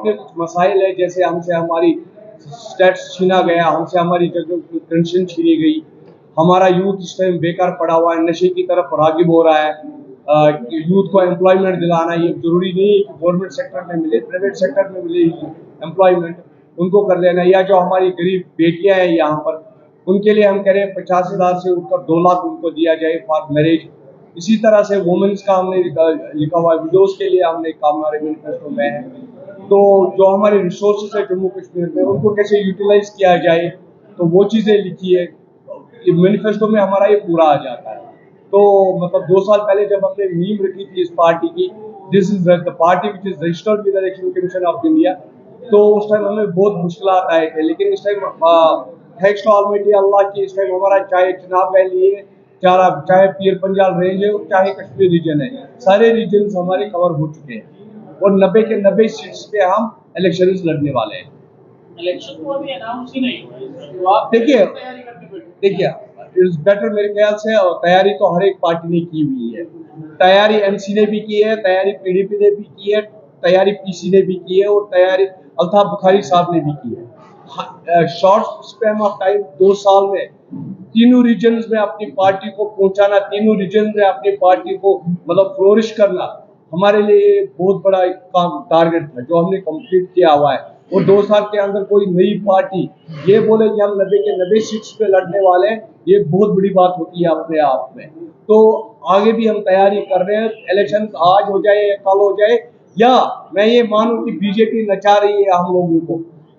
अपने कुछ मसाइल है, जैसे हमसे हमारी स्टेट्स छीना गया, हमसे हमारी पेंशन छीनी गई, हमारा यूथ इस टाइम बेकार पड़ा हुआ है, नशे की तरफ रागिब हो रहा है। यूथ को एम्प्लॉयमेंट दिलाना, ये जरूरी नहीं है कि गवर्नमेंट सेक्टर में मिले, प्राइवेट सेक्टर में मिले एम्प्लॉयमेंट, उनको कर लेना। या जो हमारी गरीब बेटियां हैं यहाँ पर, उनके लिए हम कह रहे हैं 50,000 से ऊपर 2 लाख उनको दिया जाए फॉर मैरिज। इसी तरह से वुमेन्स का हमने लिखा हुआ है, विडोज के लिए हमने काम हमारे मैनिफेस्टो में है। तो जो हमारे रिसोर्सेज है जम्मू कश्मीर में, उनको कैसे यूटिलाइज किया जाए, तो वो चीज़ें लिखी है मैनिफेस्टो में, हमारा ये पूरा आ जाता है। तो मतलब 2 साल पहले जब हमने नींव रखी थी इस पार्टी की, this is the party which is registered with election commission of India, तो उस टाइम हमें बहुत मुश्किल आए थे। लेकिन इस टाइम थैंक्स टू ऑलमाइटी अल्लाह की, इस टाइम हमारा चाहे चिनाब वैली है, चाहे पीर पंजाल रेंज है, चाहे कश्मीर रीजन है, सारे रीजन हमारे कवर हो चुके हैं और 90 के 90 सीट्स पे हम इलेक्शन लड़ने वाले हैं। इलेक्शन को अभी अनाउंस ही नहीं हुआ है, देखिए इट्स बेटर मेरे ख्याल से, और तैयारी तो हर एक पार्टी ने की हुई है। तैयारी एमसी ने भी की है, तैयारी पीडीपी ने भी की है, तैयारी पीसी ने भी की है, और तैयारी अल्ताफ बुखारी साहब ने भी की है। शॉर्ट स्पैन ऑफ टाइम 2 साल में तीनों रीजन्स में अपनी पार्टी को पहुंचाना, तीनों रीजन में अपनी पार्टी को मतलब फ्लोरिश करना, हमारे लिए बहुत बड़ा एक काम टारगेट था जो हमने कंप्लीट किया हुआ है। और 2 साल के अंदर कोई नई पार्टी ये बोले कि हम 90 के 90 सीट्स पे लड़ने वाले हैं, ये बहुत बड़ी बात होती है अपने आप में। तो आगे भी हम तैयारी कर रहे हैं, इलेक्शन आज हो जाए या कल हो जाए, या मैं ये मानूं कि बीजेपी नचा रही है हम लोगों को,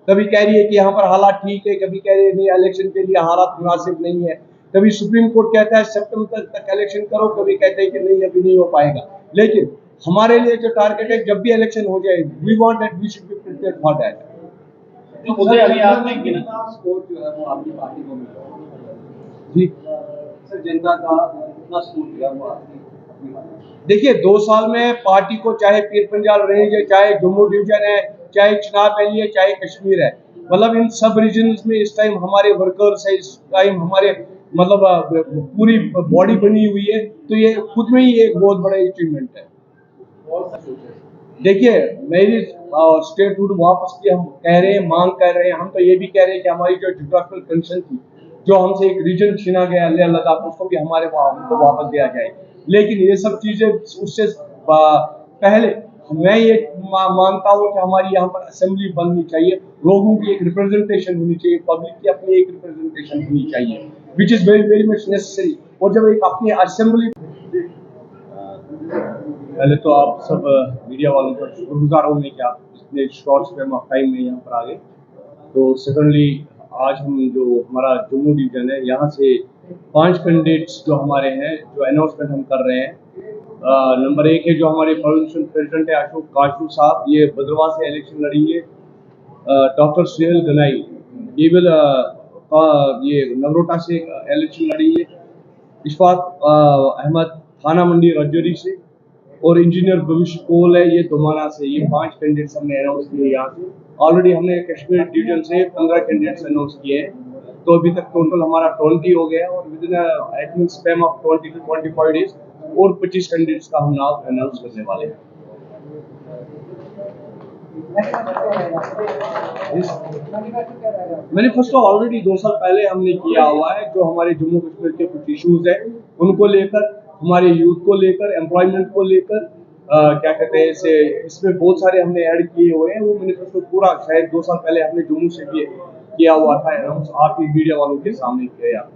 कभी कह रही है कि यहाँ पर हालात ठीक है, कभी कह रही है नहीं इलेक्शन के लिए हालात मुनासिब नहीं है, कभी सुप्रीम कोर्ट कहता है सितंबर तक इलेक्शन करो, कभी कहते हैं कि नहीं अभी नहीं हो पाएगा। लेकिन हमारे लिए जो टारगेट है, जब भी इलेक्शन हो जाए, we want that we should be prepared for that. जो मुद्दे अभी आपने गिना, सपोर्ट जो है वो आपकी पार्टी को मिला जी सर, जनता का कितना सपोर्ट दिया वो आपकी पार्टी? देखिए 2 साल में पार्टी को, चाहे पीर पंजाल रेंज है, चाहे जम्मू डिवीजन है, चाहे चिनाब वैली है, चाहे कश्मीर है, मतलब इन सब रीजन में इस टाइम हमारे वर्कर्स है, इस टाइम हमारे मतलब पूरी बॉडी बनी हुई है, तो ये खुद में ही एक बहुत बड़ा अचीवमेंट है। देखिए मेरी स्टेटहुड वापस की हम कह रहे हैं, मांग कर रहे हैं, हम तो ये भी कह रहे हैं कि हमारी जो जियोग्राफिकल कंडीशन थी, जो हमसे एक रीजन छीना गया लेह लद्दाख, उसको भी हमारे वापस दिया जाए। लेकिन ये सब चीजें उससे पहले मैं ये मानता हूँ कि हमारी यहाँ पर असेंबली बननी चाहिए, लोगों की एक रिप्रेजेंटेशन होनी चाहिए, पब्लिक की अपनी एक रिप्रेजेंटेशन होनी चाहिए, which is very very much necessary. और जब एक अपनी असेंबली, पहले तो आप सब मीडिया वालों का शुक्रगुजार हूँ मैं कि आप इतने शॉर्ट स्पैन ऑफ टाइम में यहाँ पर आ गए। तो सेकेंडली आज हम जो हमारा जम्मू डिवीजन है, यहाँ से 5 कैंडिडेट्स जो हमारे हैं, जो अनाउंसमेंट हम कर रहे हैं। नंबर 1 है जो हमारे प्रोविंशियल प्रेसिडेंट है अशोक काशू साहब, ये भद्रवाह से इलेक्शन लड़ेंगे। डॉक्टर सुहेल गनाई ये विल ये नगरोटा से इलेक्शन लड़ेंगे। इशफाक अहमद थाना मंडी रजौरी से, और इंजीनियर भविष्य कोल है ये दोमाना से। ये 5 कैंडिडेट्स हमने अनाउंस किए यहाँ से। ऑलरेडी हमने कश्मीर डिवीजन से 15 कैंडिडेट्स अनाउंस किए हैं, तो अभी तक टोटल हमारा 20 हो गया है, और with in I think span of 20 to 25 days और 25 कैंडिडेट्स का हम नाम अनाउंस करने वाले हैं। मैनिफेस्टो ऑलरेडी 2 साल पहले हमने किया हुआ है, जो हमारे जम्मू कश्मीर के कुछ इश्यूज है उनको लेकर, हमारे यूथ को लेकर, एम्प्लॉयमेंट को लेकर, क्या कहते हैं इसे, इसमें बहुत सारे हमने ऐड किए हुए हैं। वो मैनिफेस्टो पूरा शायद 2 साल पहले हमने जम्मू से भी किया हुआ था अनाउंस, आप ही मीडिया वालों के सामने किया।